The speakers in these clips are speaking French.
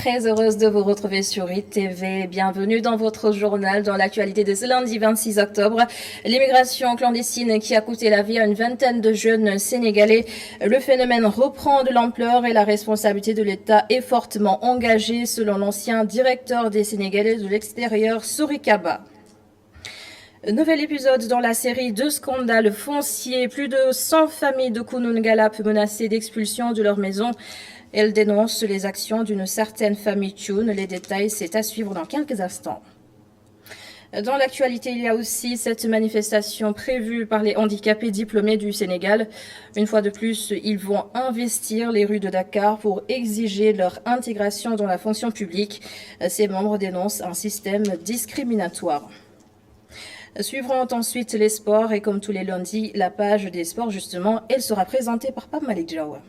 très heureuse de vous retrouver sur ITV. Bienvenue dans votre journal, dans l'actualité de ce lundi 26 octobre. L'immigration clandestine qui a coûté la vie à une vingtaine de jeunes Sénégalais. Le phénomène reprend de l'ampleur et la responsabilité de l'État est fortement engagée, selon l'ancien directeur des Sénégalais de l'extérieur, Sory Kaba. Nouvel épisode dans la série de scandales fonciers. Plus de 100 familles de Kounoune Galap menacées d'expulsion de leur maison. Elle dénonce les actions d'une certaine famille Thioune. Les détails, c'est à suivre dans quelques instants. Dans l'actualité, il y a aussi cette manifestation prévue par les handicapés diplômés du Sénégal. Une fois de plus, ils vont investir les rues de Dakar pour exiger leur intégration dans la fonction publique. Ces membres dénoncent un système discriminatoire. Suivront ensuite les sports et comme tous les lundis, la page des sports justement, elle sera présentée par Pape Malik Jawa.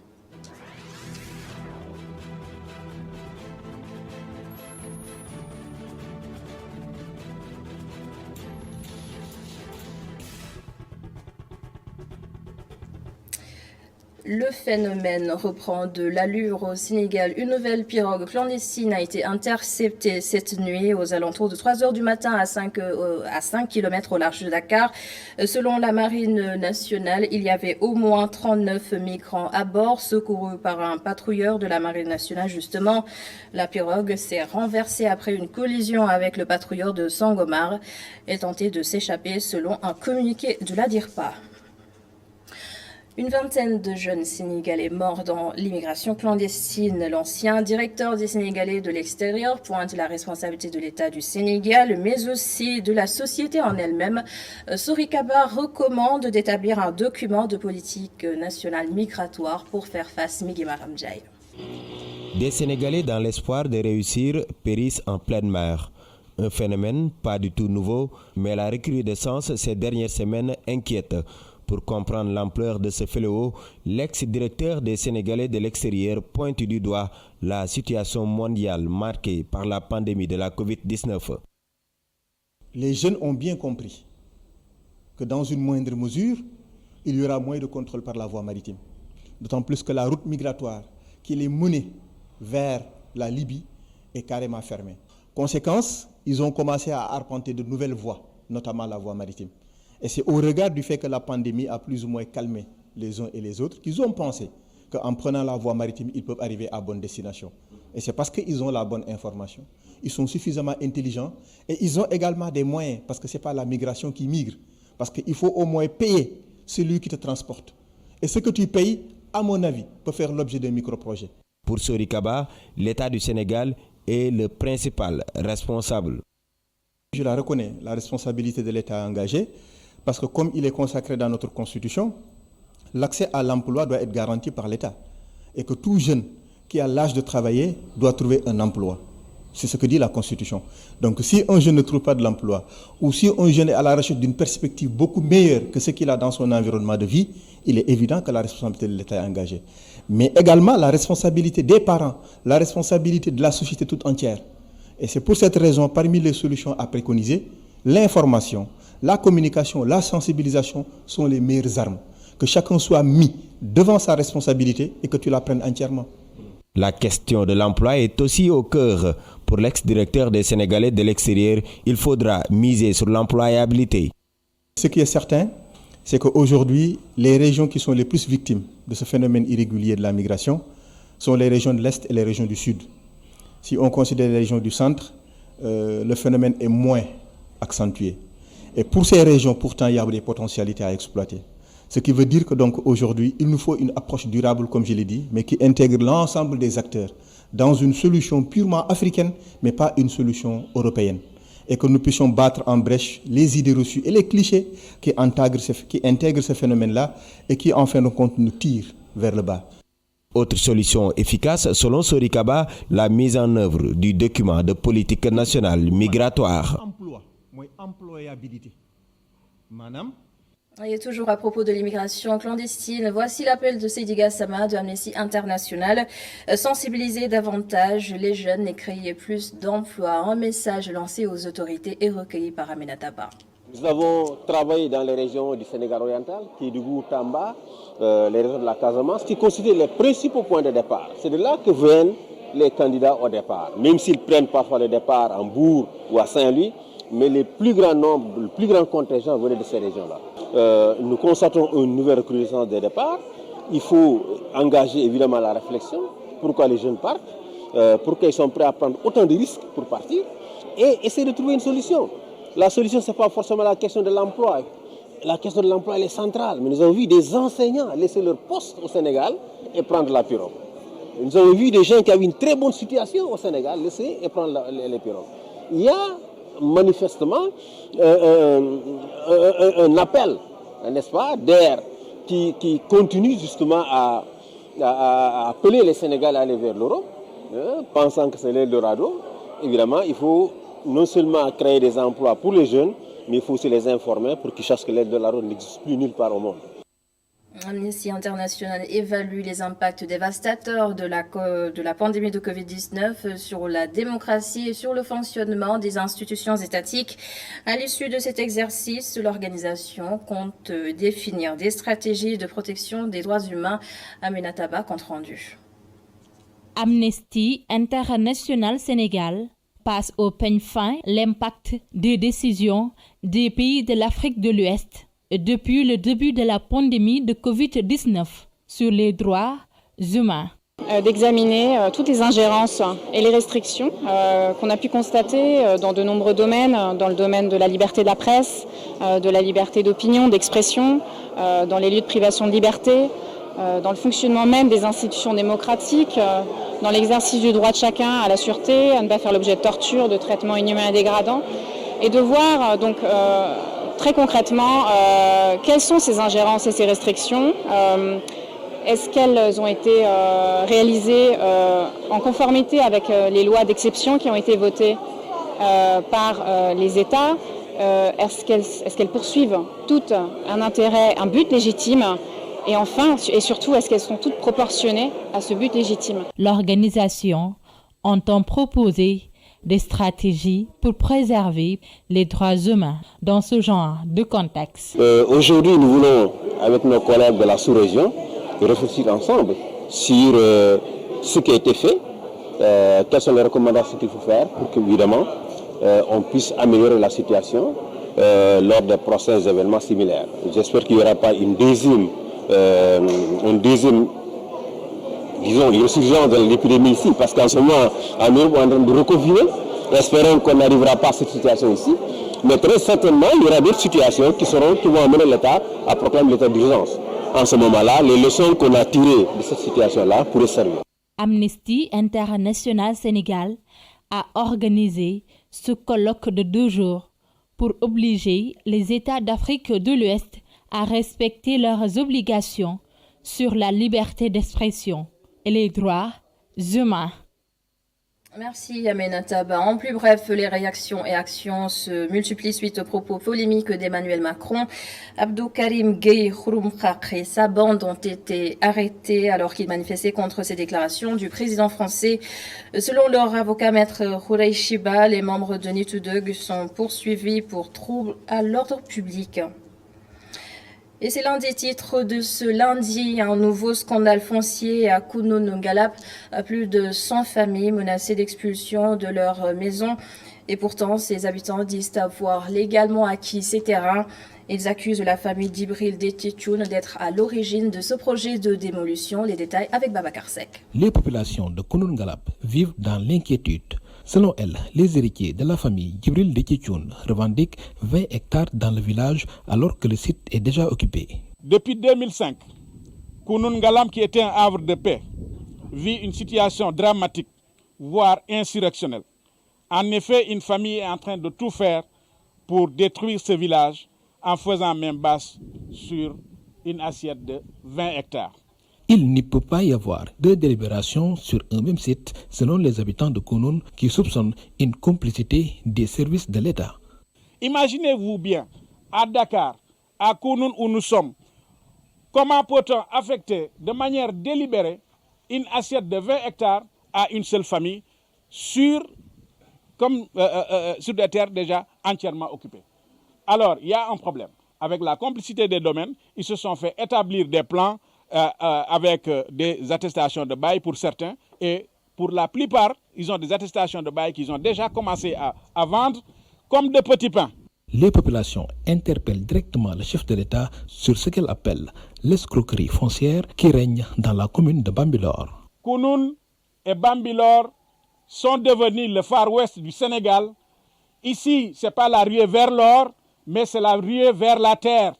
Le phénomène reprend de l'allure au Sénégal. Une nouvelle pirogue clandestine a été interceptée cette nuit aux alentours de 3 heures du matin à 5 km au large de Dakar. Selon la Marine nationale, il y avait au moins 39 migrants à bord, secourus par un patrouilleur de la Marine nationale justement. La pirogue s'est renversée après une collision avec le patrouilleur de Sangomar et tentait de s'échapper selon un communiqué de la DIRPA. Une vingtaine de jeunes Sénégalais morts dans l'immigration clandestine. L'ancien directeur des Sénégalais de l'extérieur pointe la responsabilité de l'État du Sénégal, mais aussi de la société en elle-même. Sory Kaba recommande d'établir un document de politique nationale migratoire pour faire face Migima Ramdjaï. Des Sénégalais dans l'espoir de réussir périssent en pleine mer. Un phénomène pas du tout nouveau, mais la recrudescence ces dernières semaines inquiète. Pour comprendre l'ampleur de ce fléau, l'ex-directeur des Sénégalais de l'extérieur pointe du doigt la situation mondiale marquée par la pandémie de la Covid-19. Les jeunes ont bien compris que dans une moindre mesure, il y aura moins de contrôle par la voie maritime. D'autant plus que la route migratoire qui les menait vers la Libye est carrément fermée. Conséquence, ils ont commencé à arpenter de nouvelles voies, notamment la voie maritime. Et c'est au regard du fait que la pandémie a plus ou moins calmé les uns et les autres qu'ils ont pensé qu'en prenant la voie maritime, ils peuvent arriver à bonne destination. Et c'est parce qu'ils ont la bonne information, ils sont suffisamment intelligents et ils ont également des moyens, parce que ce n'est pas la migration qui migre, parce qu'il faut au moins payer celui qui te transporte. Et ce que tu payes, à mon avis, peut faire l'objet d'un micro-projet. Pour Sory Kaba, l'État du Sénégal est le principal responsable. Je la reconnais, la responsabilité de l'État engagé. Parce que comme il est consacré dans notre Constitution, l'accès à l'emploi doit être garanti par l'État. Et que tout jeune qui a l'âge de travailler doit trouver un emploi. C'est ce que dit la Constitution. Donc si un jeune ne trouve pas de l'emploi, ou si un jeune est à la recherche d'une perspective beaucoup meilleure que ce qu'il a dans son environnement de vie, il est évident que la responsabilité de l'État est engagée. Mais également la responsabilité des parents, la responsabilité de la société toute entière. Et c'est pour cette raison, parmi les solutions à préconiser, l'information, la communication, la sensibilisation sont les meilleures armes. Que chacun soit mis devant sa responsabilité et que tu la prennes entièrement. La question de l'emploi est aussi au cœur. Pour l'ex-directeur des Sénégalais de l'extérieur, il faudra miser sur l'employabilité. Ce qui est certain, c'est qu'aujourd'hui, les régions qui sont les plus victimes de ce phénomène irrégulier de la migration sont les régions de l'Est et les régions du Sud. Si on considère les régions du centre, le phénomène est moins accentué. Et pour ces régions, pourtant, il y a des potentialités à exploiter. Ce qui veut dire que donc aujourd'hui, il nous faut une approche durable, comme je l'ai dit, mais qui intègre l'ensemble des acteurs dans une solution purement africaine, mais pas une solution européenne. Et que nous puissions battre en brèche les idées reçues et les clichés qui intègrent ce phénomène-là et qui, en fin de compte, nous tirent vers le bas. Autre solution efficace, selon Sory Kaba, la mise en œuvre du document de politique nationale migratoire. Employabilité. Madame. Et toujours à propos de l'immigration clandestine, voici l'appel de Seydi Gassama de Amnesty International. Sensibiliser davantage les jeunes et créer plus d'emplois. Un message lancé aux autorités et recueilli par Aminata Ba. Nous avons travaillé dans les régions du Sénégal oriental, Kédougou, Tamba, les régions de la Casamance, qui constituent les principaux points de départ. C'est de là que viennent les candidats au départ, même s'ils prennent parfois le départ en Bourg ou à Saint-Louis, mais le plus grand contingent venait de ces régions-là. Nous constatons une nouvelle recrudescence des départs. Il faut engager évidemment la réflexion, pourquoi les jeunes partent, pourquoi ils sont prêts à prendre autant de risques pour partir, et essayer de trouver une solution. La solution, ce n'est pas forcément la question de l'emploi. La question de l'emploi, elle est centrale. Mais nous avons vu des enseignants laisser leur poste au Sénégal et prendre la pirogue. Nous avons vu des gens qui avaient une très bonne situation au Sénégal laisser et prendre les pirogues. Il y a manifestement un appel, n'est-ce pas, d'air qui continue justement à appeler les Sénégalais à aller vers l'Europe, pensant que c'est l'Eldorado. Évidemment, il faut non seulement créer des emplois pour les jeunes, mais il faut aussi les informer pour qu'ils sachent que l'Eldorado n'existe plus nulle part au monde. Amnesty International évalue les impacts dévastateurs de la pandémie de Covid-19 sur la démocratie et sur le fonctionnement des institutions étatiques. À l'issue de cet exercice, l'organisation compte définir des stratégies de protection des droits humains. Aminataba, compte rendu. Amnesty International Sénégal passe au peigne fin l'impact des décisions des pays de l'Afrique de l'Ouest depuis le début de la pandémie de Covid-19 sur les droits humains. D'examiner toutes les ingérences et les restrictions qu'on a pu constater dans de nombreux domaines, dans le domaine de la liberté de la presse, de la liberté d'opinion, d'expression, dans les lieux de privation de liberté, dans le fonctionnement même des institutions démocratiques, dans l'exercice du droit de chacun à la sûreté, à ne pas faire l'objet de torture, de traitements inhumains et dégradants, et de voir donc très concrètement quelles sont ces ingérences et ces restrictions. Est-ce qu'elles ont été réalisées en conformité avec les lois d'exception qui ont été votées par les États? Est-ce qu'elles poursuivent toutes un intérêt, un but légitime? Et enfin, et surtout, est-ce qu'elles sont toutes proportionnées à ce but légitime? L'organisation entend proposer des stratégies pour préserver les droits humains dans ce genre de contexte. Aujourd'hui, nous voulons, avec nos collègues de la sous-région, réfléchir ensemble sur ce qui a été fait, quelles sont les recommandations qu'il faut faire pour qu'évidemment on puisse améliorer la situation lors des prochains événements similaires. J'espère qu'il n'y aura pas une deuxième disons, résurgence de l'épidémie ici, parce qu'en ce moment, en Europe, on est en train de reconfiner. Espérons qu'on n'arrivera pas à cette situation ici. Mais très certainement, il y aura d'autres situations qui vont amener l'État à proclamer l'état d'urgence. En ce moment-là, les leçons qu'on a tirées de cette situation-là pourraient servir. Amnesty International Sénégal a organisé ce colloque de 2 jours pour obliger les États d'Afrique de l'Ouest à respecter leurs obligations sur la liberté d'expression et les droits humains. Merci Aminataba. En plus bref, les réactions et actions se multiplient suite aux propos polémiques d'Emmanuel Macron. Abdou Karim Gueye Khouroum Khakh et sa bande ont été arrêtés alors qu'ils manifestaient contre ces déclarations du président français. Selon leur avocat maître Khourey Chiba, les membres de Nitudug sont poursuivis pour troubles à l'ordre public. Et c'est l'un des titres de ce lundi, un nouveau scandale foncier à Kounoune Galap. Plus de 100 familles menacées d'expulsion de leur maison. Et pourtant, ces habitants disent avoir légalement acquis ces terrains. Ils accusent la famille d'Ibril Detitchoun d'être à l'origine de ce projet de démolition. Les détails avec Babacar Seck. Les populations de Kounoune Galap vivent dans l'inquiétude. Selon elle, les héritiers de la famille Djibril Detitchoun revendiquent 20 hectares dans le village alors que le site est déjà occupé. Depuis 2005, Kounoune Galap, qui était un havre de paix, vit une situation dramatique, voire insurrectionnelle. En effet, une famille est en train de tout faire pour détruire ce village en faisant main basse sur une assiette de 20 hectares. Il ne peut pas y avoir 2 délibérations sur un même site, selon les habitants de Kounoune qui soupçonnent une complicité des services de l'État. Imaginez-vous bien, à Dakar, à Kounoune où nous sommes, comment peut-on affecter de manière délibérée une assiette de 20 hectares à une seule famille sur des terres déjà entièrement occupées? Alors, il y a un problème. Avec la complicité des domaines, ils se sont fait établir des plans avec des attestations de bail pour certains et Pour la plupart, ils ont des attestations de bail qu'ils ont déjà commencé à vendre comme de petits pains. Les populations interpellent directement le chef de l'État sur ce qu'elle appelle l'escroquerie foncière qui règne dans la commune de Bambilor. Kounoune et Bambilor sont devenus le Far West du Sénégal. Ici, ce n'est pas la ruée vers l'or, mais c'est la ruée vers la terre.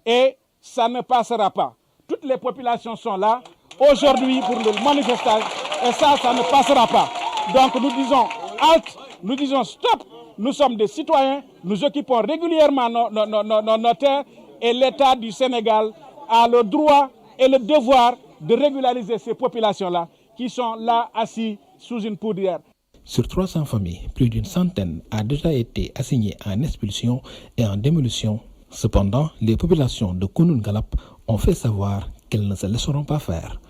Et ça ne passera pas. Toutes les populations sont là aujourd'hui pour le manifestation. Et ça ne passera pas. Donc nous disons halt, nous disons stop. Nous sommes des citoyens, nous occupons régulièrement nos terres et l'État du Sénégal a le droit et le devoir de régulariser ces populations-là qui sont là assises sous une poudrière. Sur 300 familles, plus d'une centaine a déjà été assignées en expulsion et en démolition. Cependant, les populations de Kounoune Galap ont fait savoir qu'elles ne se laisseront pas faire.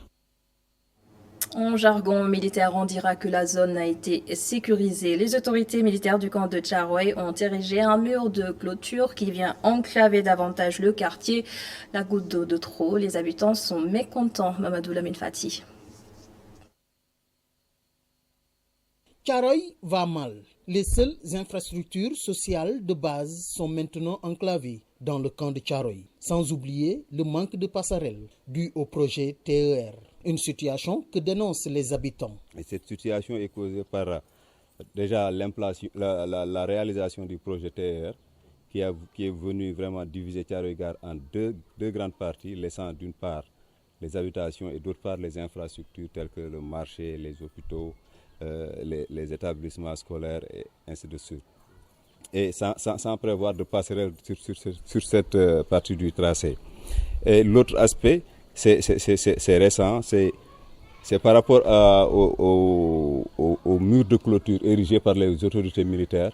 En jargon militaire, on dira que la zone a été sécurisée. Les autorités militaires du camp de Tcharoy ont érigé un mur de clôture qui vient enclaver davantage le quartier. La goutte d'eau de trop, les habitants sont mécontents. Mamadou Lamine Fati. Tcharoy va mal. Les seules infrastructures sociales de base sont maintenant enclavées dans le camp de Tcharoy. Sans oublier le manque de passerelles dû au projet TER. Une situation que dénoncent les habitants. Et cette situation est causée par déjà la réalisation du projet TER qui est venu vraiment diviser Tcharoy-Gare en deux grandes parties, laissant d'une part les habitations et d'autre part les infrastructures telles que le marché, les hôpitaux, les établissements scolaires et ainsi de suite. Et sans prévoir de passerelle sur cette partie du tracé. Et l'autre aspect, c'est récent, c'est par rapport au mur de clôture érigé par les autorités militaires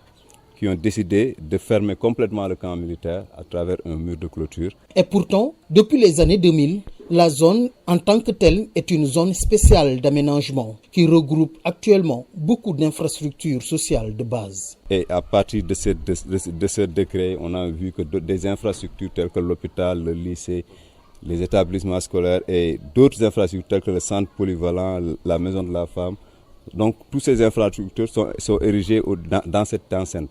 qui ont décidé de fermer complètement le camp militaire à travers un mur de clôture. Et pourtant, depuis les années 2000, la zone en tant que telle est une zone spéciale d'aménagement qui regroupe actuellement beaucoup d'infrastructures sociales de base. Et à partir de ce décret, on a vu que des infrastructures telles que l'hôpital, le lycée, les établissements scolaires et d'autres infrastructures telles que le centre polyvalent, la maison de la femme. Donc, toutes ces infrastructures sont érigées dans cette enceinte.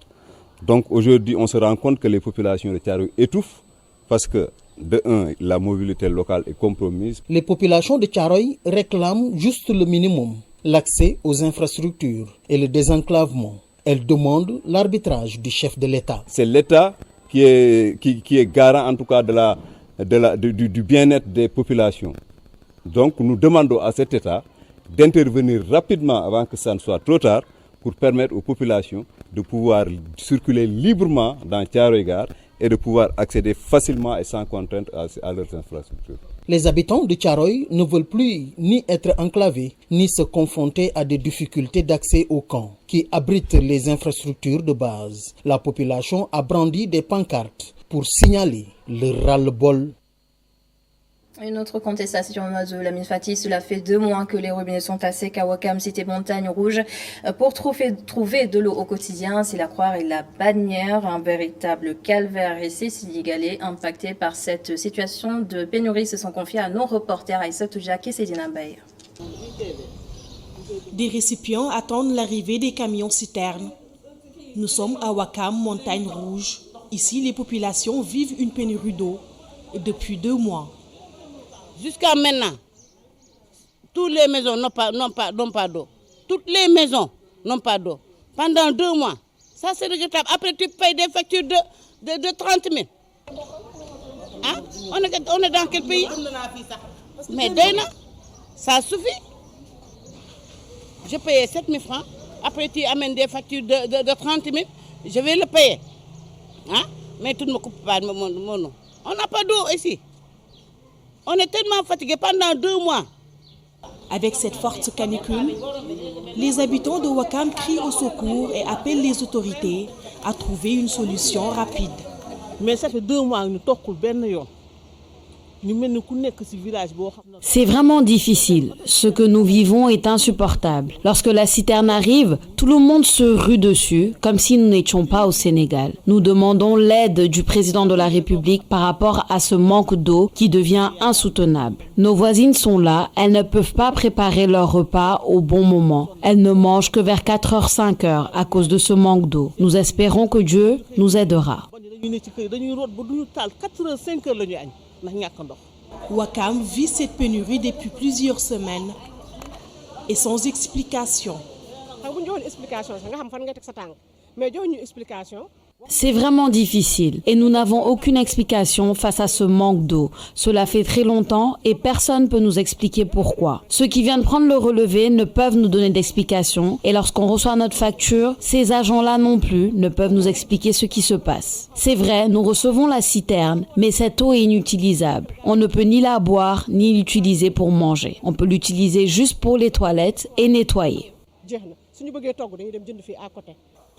Donc, aujourd'hui, on se rend compte que les populations de Tcharoy étouffent parce que, de un, la mobilité locale est compromise. Les populations de Tcharoy réclament juste le minimum, l'accès aux infrastructures et le désenclavement. Elles demandent l'arbitrage du chef de l'État. C'est l'État qui est garant, en tout cas, du bien-être des populations. Donc nous demandons à cet État d'intervenir rapidement avant que ça ne soit trop tard pour permettre aux populations de pouvoir circuler librement dans Tcharoy-Gare et de pouvoir accéder facilement et sans contrainte à leurs infrastructures. Les habitants de Tcharoy ne veulent plus ni être enclavés, ni se confronter à des difficultés d'accès au camp qui abritent les infrastructures de base. La population a brandi des pancartes pour signaler le ras-le-bol. Une autre contestation de Lamine Fati, cela fait 2 mois que les robinets sont à sec à Ouakam, cité Montagne Rouge. Pour trouver de l'eau au quotidien, c'est la Croix et la Bannière, un véritable calvaire. Et ces Sénégalais impactés par cette situation de pénurie se sont confiés à nos reporters Aïssa Toujak et Cédina Baye. Des récipients attendent l'arrivée des camions citernes. Nous sommes à Ouakam, Montagne Rouge. Ici, les populations vivent une pénurie d'eau depuis 2 mois. Jusqu'à maintenant, toutes les maisons n'ont pas d'eau. Toutes les maisons n'ont pas d'eau. Pendant 2 mois, ça c'est regrettable. Après, tu payes des factures de 30 000. Hein? On est dans quel pays? Mais Dana, ça suffit. Je payais 7 000 francs. Après, tu amènes des factures de 30 000. Je vais le payer. Hein? Mais tout ne me coupe pas mon nom. On n'a pas d'eau ici. On est tellement fatigués pendant 2 mois. Avec cette forte canicule, les habitants de Ouakam crient au secours et appellent les autorités à trouver une solution rapide. Mais ça fait 2 mois que nous toquons bien. C'est vraiment difficile. Ce que nous vivons est insupportable. Lorsque la citerne arrive, tout le monde se rue dessus, comme si nous n'étions pas au Sénégal. Nous demandons l'aide du président de la République par rapport à ce manque d'eau qui devient insoutenable. Nos voisines sont là, elles ne peuvent pas préparer leur repas au bon moment. Elles ne mangent que vers 4h, 5h à cause de ce manque d'eau. Nous espérons que Dieu nous aidera. Ouakam vit cette pénurie depuis plusieurs semaines et sans explication. C'est vraiment difficile et nous n'avons aucune explication face à ce manque d'eau. Cela fait très longtemps et personne ne peut nous expliquer pourquoi. Ceux qui viennent prendre le relevé ne peuvent nous donner d'explications et lorsqu'on reçoit notre facture, ces agents-là non plus ne peuvent nous expliquer ce qui se passe. C'est vrai, nous recevons la citerne, mais cette eau est inutilisable. On ne peut ni la boire ni l'utiliser pour manger. On peut l'utiliser juste pour les toilettes et nettoyer.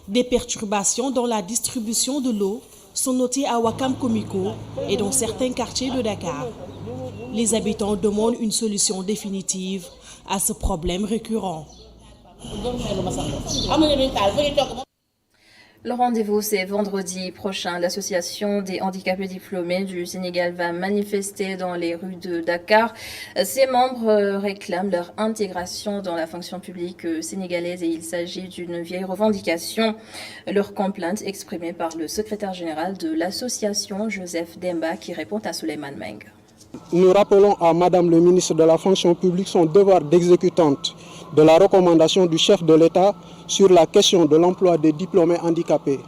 Des perturbations dans la distribution de l'eau sont notées à Ouakam Komiko et dans certains quartiers de Dakar. Les habitants demandent une solution définitive à ce problème récurrent. Le rendez-vous, c'est vendredi prochain. L'Association des handicapés diplômés du Sénégal va manifester dans les rues de Dakar. Ses membres réclament leur intégration dans la fonction publique sénégalaise et il s'agit d'une vieille revendication. Leur complainte exprimée par le secrétaire général de l'association, Joseph Demba, qui répond à Souleymane Meng. Nous rappelons à Madame le ministre de la fonction publique son devoir d'exécutante de la recommandation du chef de l'État sur la question de l'emploi des diplômés handicapés.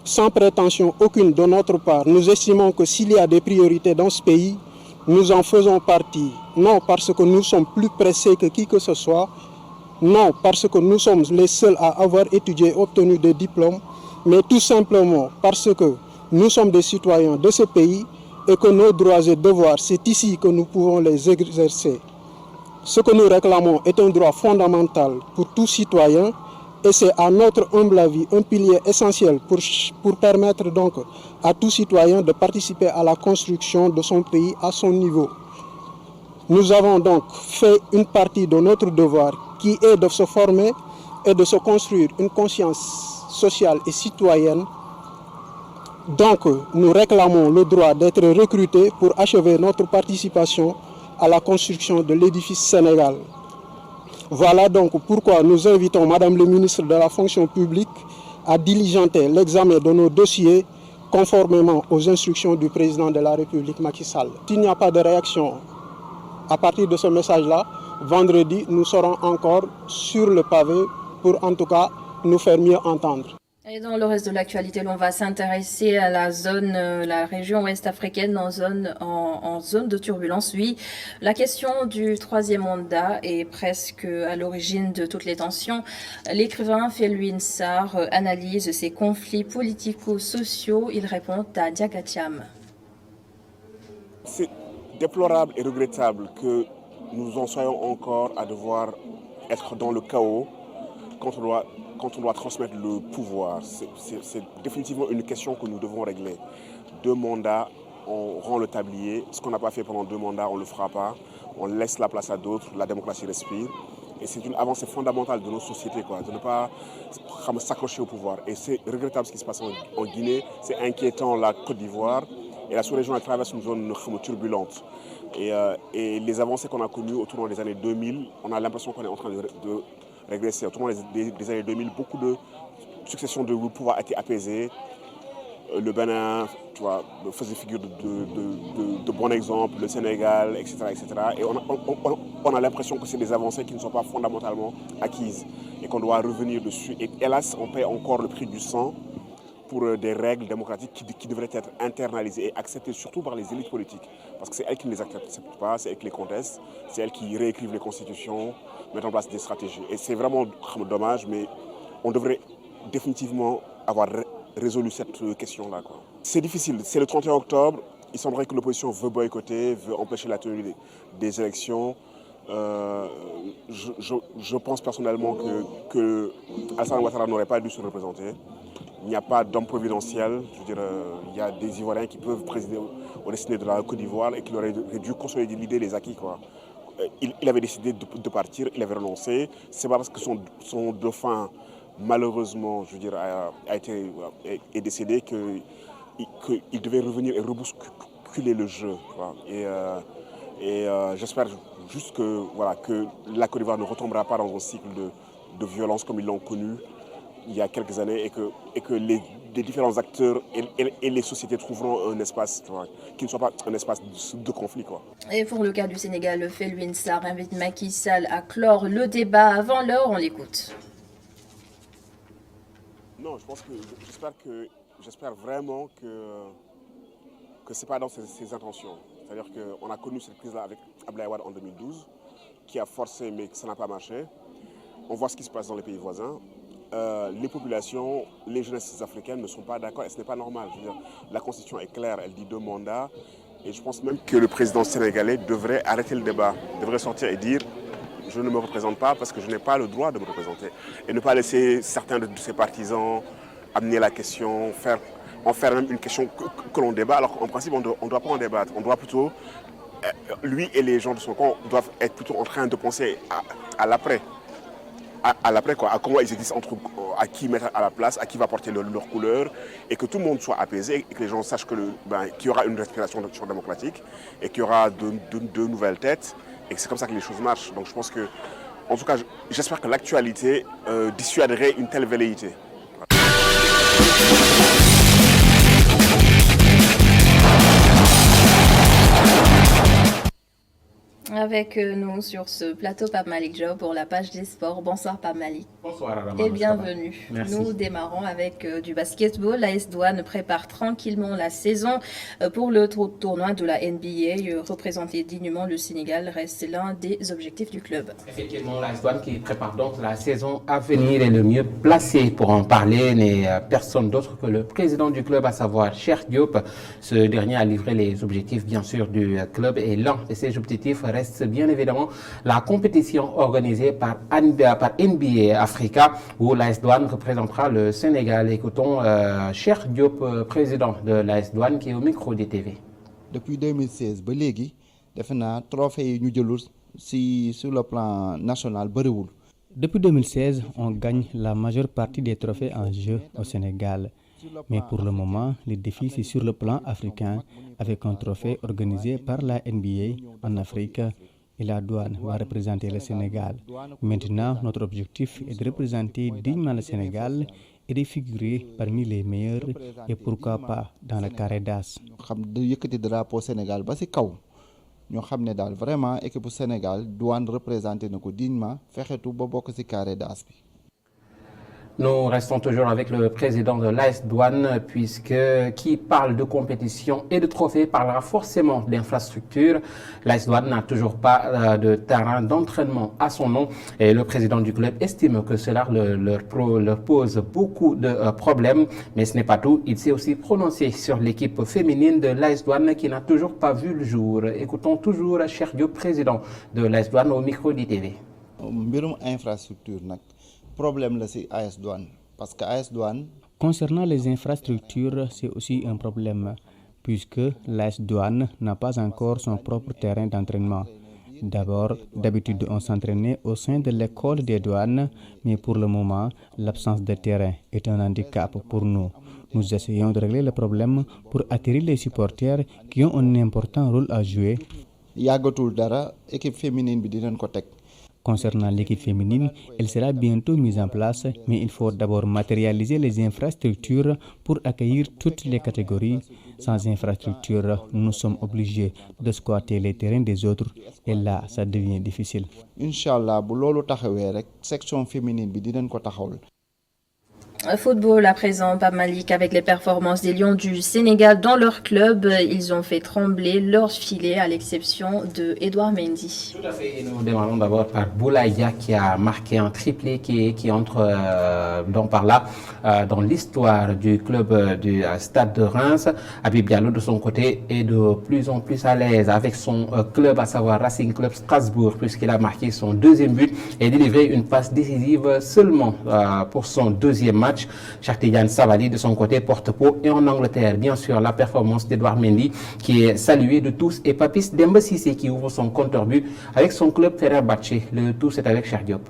Sans prétention aucune de notre part, nous estimons que s'il y a des priorités dans ce pays, nous en faisons partie. Non parce que nous sommes plus pressés que qui que ce soit, non parce que nous sommes les seuls à avoir étudié et obtenu des diplômes, mais tout simplement parce que nous sommes des citoyens de ce pays et que nos droits et devoirs, c'est ici que nous pouvons les exercer. Ce que nous réclamons est un droit fondamental pour tout citoyen et c'est à notre humble avis un pilier essentiel pour permettre donc à tout citoyen de participer à la construction de son pays à son niveau. Nous avons donc fait une partie de notre devoir qui est de se former et de se construire une conscience sociale et citoyenne. Donc, nous réclamons le droit d'être recrutés pour achever notre participation à la construction de l'édifice Sénégal. Voilà donc pourquoi nous invitons Madame le ministre de la fonction publique à diligenter l'examen de nos dossiers conformément aux instructions du président de la République Macky Sall. S'il n'y a pas de réaction à partir de ce message-là, vendredi, nous serons encore sur le pavé pour en tout cas nous faire mieux entendre. Et dans le reste de l'actualité, l'on va s'intéresser à la région ouest africaine en zone de turbulence. Oui, la question du troisième mandat est presque à l'origine de toutes les tensions. L'écrivain Felwine Sarr analyse ces conflits politico-sociaux. Il répond à Diakatiam. C'est déplorable et regrettable que nous en soyons encore à devoir être dans le chaos quand on doit transmettre le pouvoir. C'est définitivement une question que nous devons régler. 2 mandats, on rend le tablier. Ce qu'on n'a pas fait pendant 2 mandats, on ne le fera pas. On laisse la place à d'autres, la démocratie respire. Et c'est une avancée fondamentale de nos sociétés, de ne pas s'accrocher au pouvoir. Et c'est regrettable ce qui se passe en Guinée. C'est inquiétant, la Côte d'Ivoire. Et la sous-région, elle traverse une zone turbulente. Et les avancées qu'on a connues autour des années 2000, on a l'impression qu'on est en train de régresser. Autour des années 2000, beaucoup de successions de pouvoir a été apaisées. Le Bénin faisait figure de bon exemple, le Sénégal, etc. etc. Et on a l'impression que c'est des avancées qui ne sont pas fondamentalement acquises et qu'on doit revenir dessus. Et hélas, on paie encore le prix du sang pour des règles démocratiques qui devraient être internalisées et acceptées surtout par les élites politiques. Parce que c'est elles qui ne les acceptent pas, c'est elles qui les contestent, c'est elles qui réécrivent les constitutions, mettent en place des stratégies. Et c'est vraiment dommage, mais on devrait définitivement avoir résolu cette question-là. C'est difficile, c'est le 31 octobre, il semblerait que l'opposition veut boycotter, veut empêcher la tenue des élections. Je pense personnellement que Alassane Ouattara n'aurait pas dû se représenter. Il n'y a pas d'homme providentiel. Je veux dire, il y a des Ivoiriens qui peuvent présider au destiné de la Côte d'Ivoire et qui auraient dû consolider les acquis, quoi. Il avait décidé de partir, il avait renoncé. C'est pas parce que son dauphin, malheureusement, je veux dire, est décédé qu'il devait revenir et rebousculer le jeu, quoi. Et j'espère juste que la Côte d'Ivoire ne retombera pas dans un cycle de violence comme ils l'ont connu il y a quelques années et que les différents acteurs et les sociétés trouveront un espace, qui ne soit pas un espace de conflit, quoi. Et pour le cas du Sénégal, le Felwine Sarr invite Macky Sall à clore le débat avant l'heure. On l'écoute. Non, je pense que j'espère vraiment que c'est pas dans ses intentions. C'est-à-dire qu'on a connu cette crise-là avec Abdoulaye Wade en 2012, qui a forcé mais que ça n'a pas marché. On voit ce qui se passe dans les pays voisins. Les populations, les jeunesses africaines ne sont pas d'accord et ce n'est pas normal. Je veux dire, la Constitution est claire, elle dit 2 mandats. Et je pense même que le président sénégalais devrait arrêter le débat, devrait sortir et dire « je ne me représente pas parce que je n'ai pas le droit de me représenter ». Et ne pas laisser certains de ses partisans amener la question, en faire même une question que l'on débat, alors qu'en principe on ne doit pas en débattre. On doit plutôt, lui et les gens de son camp doivent être plutôt en train de penser à l'après. À l'après, quoi, à comment ils existent à qui mettre à la place, à qui va porter leur couleur, et que tout le monde soit apaisé, et que les gens sachent qu'il y aura une respiration démocratique, et qu'il y aura de nouvelles têtes, et que c'est comme ça que les choses marchent. Donc je pense que, en tout cas, j'espère que l'actualité dissuaderait une telle velléité. Avec nous sur ce plateau, Pape Malik Diop pour la page des sports. Bonsoir Pape Malik. Bonsoir Adama. Et bienvenue. Merci. Nous démarrons avec du basketball. L'AS Douane prépare tranquillement la saison pour le tournoi de la NBA. Représenter dignement le Sénégal reste l'un des objectifs du club. Effectivement, l'AS Douane qui prépare donc la saison à venir est le mieux placé pour en parler n'est personne d'autre que le président du club, à savoir Cheikh Diop. Ce dernier a livré les objectifs bien sûr du club et l'un de ces objectifs reste bien évidemment la compétition organisée par NBA Africa où l'AS Douane représentera le Sénégal. Écoutons Cheikh Diop, président de l'AS Douane, qui est au micro des TV. Depuis 2016 ba léegi defe naa trophée yi ñu jëlul sur le plan national bëriwul. Depuis 2016, on gagne la majeure partie des trophées en jeu au Sénégal. Mais pour le moment, le défi c'est sur le plan africain avec un trophée organisé par la NBA en Afrique et la Douane va représenter le Sénégal. Maintenant, notre objectif est de représenter dignement le Sénégal et de figurer parmi les meilleurs et pourquoi pas dans le carré d'as. Xam de yëkkati drapeau Sénégal ba ci kaw ñoo xam ne daal vraiment équipe Sénégal Douane représenté na ko dignement fexetu ba bokk ci carré d'as bi. Nous restons toujours avec le président de l'AS Douane, qui parle de compétition et de trophées parlera forcément d'infrastructures. L'AS Douane n'a toujours pas de terrain d'entraînement à son nom et le président du club estime que cela leur pose beaucoup de problèmes. Mais ce n'est pas tout, il s'est aussi prononcé sur l'équipe féminine de l'AS Douane qui n'a toujours pas vu le jour. Écoutons toujours Cheikh Diop, président de l'AS Douane au micro d'ITV. Mbirum infrastructure nag problème la ci AS Douane parce que AS Douane. Concernant les infrastructures, c'est aussi un problème puisque l'AS Douane n'a pas encore son propre terrain d'entraînement. D'abord, d'habitude, on s'entraînait au sein de l'école des douanes, mais pour le moment, l'absence de terrain est un handicap pour nous. Nous essayons de régler le problème pour attirer les supporters qui ont un important rôle à jouer. Yàggatul dara équipe féminine bi dinañ ko teg. Concernant l'équipe féminine, elle sera bientôt mise en place, mais il faut d'abord matérialiser les infrastructures pour accueillir toutes les catégories. Sans infrastructure, nous sommes obligés de squatter les terrains des autres et là, ça devient difficile. Inch'Allah, bu loolu taxawee rek section féminine bi dinañ ko taxawal. Football à présent, Pape Malik, avec les performances des Lions du Sénégal dans leur club, ils ont fait trembler leur filet à l'exception de Edouard Mendy. Tout à fait, et nous démarrons d'abord par Boulaïa qui a marqué un triplé qui entre par là dans l'histoire du club du Stade de Reims. Habib Diallo de son côté est de plus en plus à l'aise avec son club, à savoir Racing Club Strasbourg, puisqu'il a marqué son deuxième but et délivré une passe décisive seulement pour son deuxième match. match. Cheikh Tidiane Sabaly, de son côté, porte-peau et en Angleterre. Bien sûr, la performance d'Edouard Mendy qui est saluée de tous et Papis Demba Cissé qui ouvre son compteur but avec son club Fenerbahçe. Le tout, c'est avec Cheikh Diop.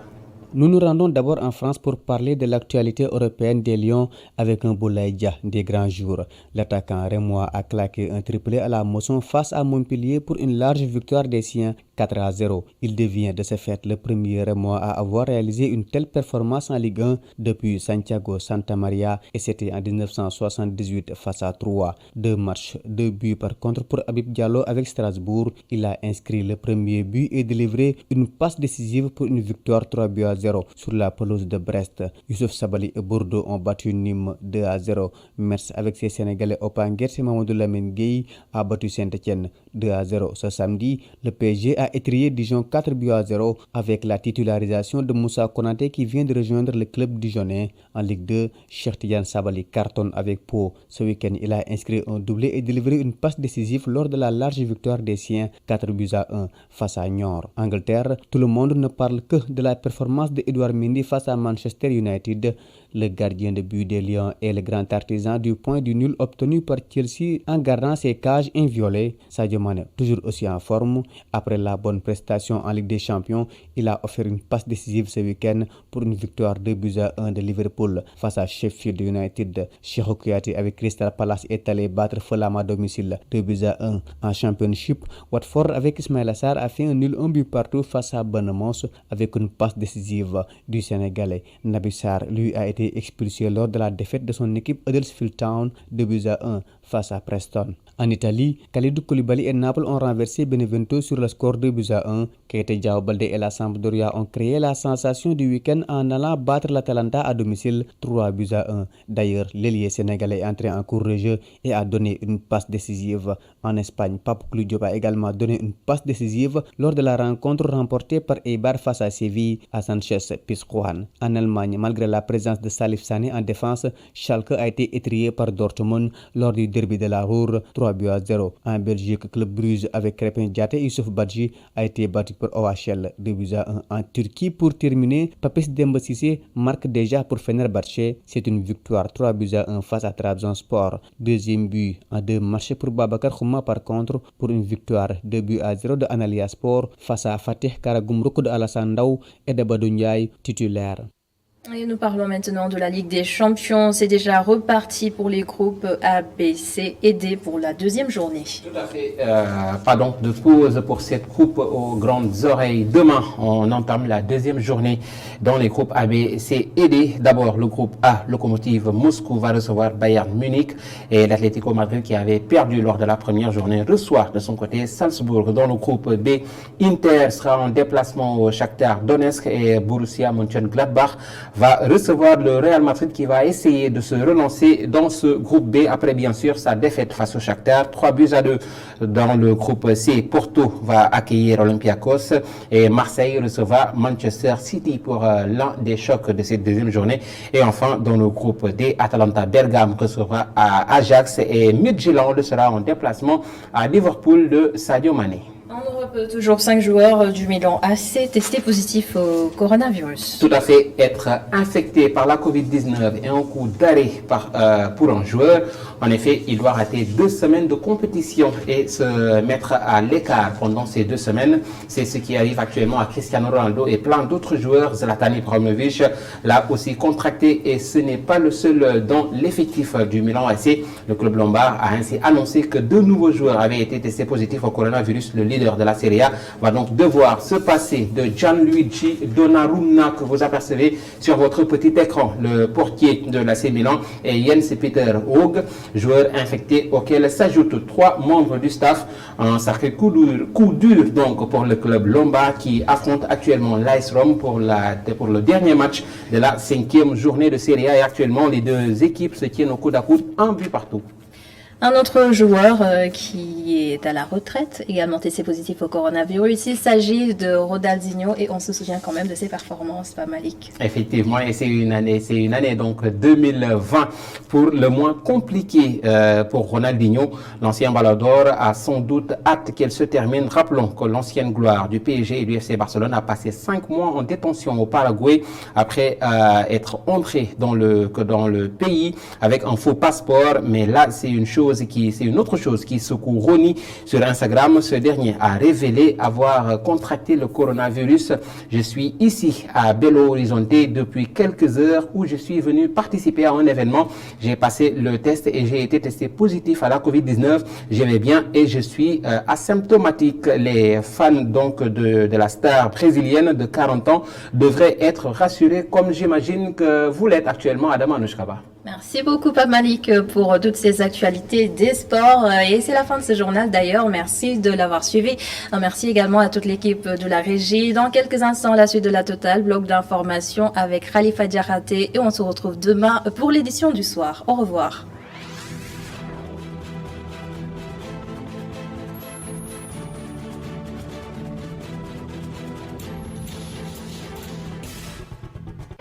Nous nous rendons d'abord en France pour parler de l'actualité européenne des Lions avec un Boulaye Dia des grands jours. L'attaquant rémois a claqué un triplé à la Mosson face à Montpellier pour une large victoire des siens 4-0. Il devient de ce fait le premier rémois à avoir réalisé une telle performance en Ligue 1 depuis Santiago Santa Maria et c'était en 1978 face à Troyes. 2 matchs, 2 buts par contre pour Habib Diallo avec Strasbourg. Il a inscrit le premier but et délivré une passe décisive pour une victoire 3-0 sur la pelouse de Brest. Youssouf Sabaly et Bordeaux ont battu Nîmes 2-0. Metz avec ses Sénégalais au Panguer, Mamadou Lamine Gueye a battu Saint-Etienne 2-0. Ce samedi, le PSG a étrié Dijon 4-0 avec la titularisation de Moussa Konaté qui vient de rejoindre le club dijonnais. En Ligue 2, Cheikh Tidiane Sabaly cartonne avec Pau. Ce week-end, il a inscrit un doublé et délivré une passe décisive lors de la large victoire des siens 4-1 face à Niort. Angleterre, tout le monde ne parle que de la performance de Edouard Mendy face à Manchester United. Le gardien de but des Lions est le grand artisan du point du nul obtenu par Chelsea en gardant ses cages inviolées. Sadio Mané, toujours aussi en forme, après la bonne prestation en Ligue des Champions, il a offert une passe décisive ce week-end pour une victoire 2-1 de Liverpool face à Sheffield United. Cheikhou Kouyaté avec Crystal Palace est allé battre Fulham à domicile 2-1. En Championship, Watford avec Ismaïla Sarr a fait un nul 1 but partout face à Bournemouth avec une passe décisive du Sénégalais. Naby Sarr, lui, a été expulsé lors de la défaite de son équipe Huddersfield Town 2-1 face à Preston. En Italie, Kalidou Koulibaly et Naples ont renversé Benevento sur le score 2-1. Keita Diaobalde et la Sampdoria ont créé la sensation du week-end en allant battre l'Atalanta à domicile 3-1. D'ailleurs, l'ailier sénégalais est entré en cours de jeu et a donné une passe décisive. En Espagne, Papu Diop a également donné une passe décisive lors de la rencontre remportée par Eibar face à Séville à Sanchez-Pizjuán. En Allemagne, malgré la présence de Salif Sané en défense, Schalke a été étrié par Dortmund lors du derby de la Ruhr 3-0. En Belgique, Club Brugge avec Crépin Diaté et Youssouf Badji a été battu par OHL 2-1. En Turquie, pour terminer, Papis Demba Cissé marque déjà pour Fenerbahçe. C'est une victoire 3-1 face à Trabzonspor. Deuxième but en 2 matchs pour Babacar Khouma par contre pour une victoire 2-0 de Antalyaspor face à Fatih Karagümrük de Alassane Ndao et de Badou Ndiaye titulaire. Et nous parlons maintenant de la Ligue des Champions. C'est déjà reparti pour les groupes A, B, C et D pour la deuxième journée. Tout à fait. Pardon de pause pour cette coupe aux grandes oreilles. Demain, on entame la deuxième journée dans les groupes A, B, C et D. D'abord, le groupe A, Lokomotiv Moscou va recevoir Bayern Munich et l'Atlético Madrid qui avait perdu lors de la première journée reçoit de son côté Salzbourg. Dans le groupe B, Inter sera en déplacement au Shakhtar Donetsk et Borussia Mönchengladbach va recevoir le Real Madrid qui va essayer de se relancer dans ce groupe B après bien sûr sa défaite face au Shakhtar 3-2. Dans le groupe C, Porto va accueillir Olympiakos et Marseille recevra Manchester City pour l'un des chocs de cette deuxième journée. Et enfin dans le groupe D, Atalanta Bergame recevra Ajax et Midtjylland sera en déplacement à Liverpool de Sadio Mané. En Europe, toujours 5 joueurs du Milan AC testés positifs au coronavirus. Tout à fait, être infecté par la Covid-19 et un coup d'arrêt pour un joueur. En effet, il doit rater 2 semaines de compétition et se mettre à l'écart pendant ces 2 semaines. C'est ce qui arrive actuellement à Cristiano Ronaldo et plein d'autres joueurs. Zlatan Ibrahimovic l'a aussi contracté et ce n'est pas le seul dans l'effectif du Milan AC. Le club lombard a ainsi annoncé que 2 nouveaux joueurs avaient été testés positifs au coronavirus. Le leader de la Serie A va donc devoir se passer de Gianluigi Donnarumma que vous apercevez sur votre petit écran, le portier de l'AC Milan, et Jens Peter Hauge, joueur infecté auquel s'ajoutent 3 membres du staff. Un sacré coup dur donc pour le club lombard qui affronte actuellement l'AS Rome pour le dernier match de la 5e journée de Serie A et actuellement les 2 équipes se tiennent au coude à coude, un but partout. Un autre joueur qui est à la retraite, également testé positif au coronavirus, il s'agit de Ronaldinho et on se souvient quand même de ses performances, pas Malik. Effectivement, et c'est une année donc 2020 pour le moins compliquée pour Ronaldinho. L'ancien Ballon d'Or a sans doute hâte qu'elle se termine. Rappelons que l'ancienne gloire du PSG et du FC Barcelone a passé 5 mois en détention au Paraguay après être entré dans le pays avec un faux passeport. Mais là, c'est une autre chose qui secoue Ronny sur Instagram. Ce dernier a révélé avoir contracté le coronavirus. Je suis ici à Belo Horizonte depuis quelques heures où je suis venu participer à un événement. J'ai passé le test et j'ai été testé positif à la Covid-19. Je vais bien et je suis asymptomatique. Les fans donc de la star brésilienne de 40 ans devraient être rassurés comme j'imagine que vous l'êtes actuellement, Adama Anouchkaba. Merci beaucoup, Pape Malik, pour toutes ces actualités des sports. Et c'est la fin de ce journal d'ailleurs. Merci de l'avoir suivi. Merci également à toute l'équipe de la régie. Dans quelques instants, la suite de la Totale, bloc d'information avec Khalifa Diarraté. Et on se retrouve demain pour l'édition du soir. Au revoir.